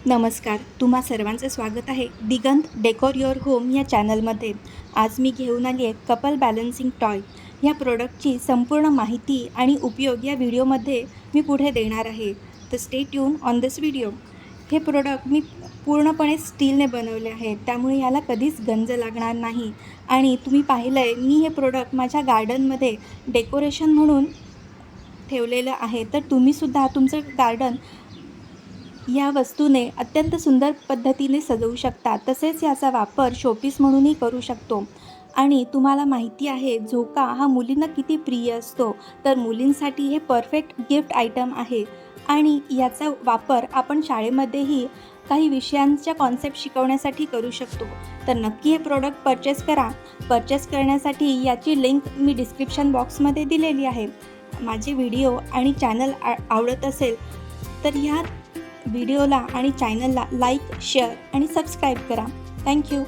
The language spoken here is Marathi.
नमस्कार, तुम्हा सर्वांचं स्वागत आहे दिगंत डेकोर युअर होम या चॅनलमध्ये. आज मी घेऊन आली आहे कपल बॅलन्सिंग टॉय. या प्रोडक्टची संपूर्ण माहिती आणि उपयोग या व्हिडिओमध्ये मी पुढे देणार आहे. तर stay tune on this video. हे प्रोडक्ट मी पूर्णपणे स्टीलने बनवले आहे, त्यामुळे याला कधीच गंज लागणार नाही. आणि तुम्ही पाहिलं आहे, मी हे प्रोडक्ट माझ्या गार्डनमध्ये डेकोरेशन म्हणून ठेवलेलं आहे. तर तुम्हीसुद्धा तुमचं गार्डन या वस्तूने अत्यंत सुंदर पद्धतीने सजवू शकता. तसेच याचा वापर शोपीस म्हणूनही करू शकतो. आणि तुम्हाला माहिती आहे, झोका हा मुलींना किती प्रिय असतो, तर मुलींसाठी हे परफेक्ट गिफ्ट आयटम आहे. आणि याचा वापर आपण शाळेमध्येही काही विषयांच्या कॉन्सेप्ट शिकवण्यासाठी करू शकतो. तर नक्की हे प्रोडक्ट परचेस करा. परचेस करण्यासाठी याची लिंक मी डिस्क्रिप्शन बॉक्समध्ये दिलेली आहे. माझे व्हिडिओ आणि चॅनल आवडत असेल तर ह्या व्हिडिओला आणि चॅनलला लाईक, शेअर आणि सबस्क्राईब करा. थँक्यू.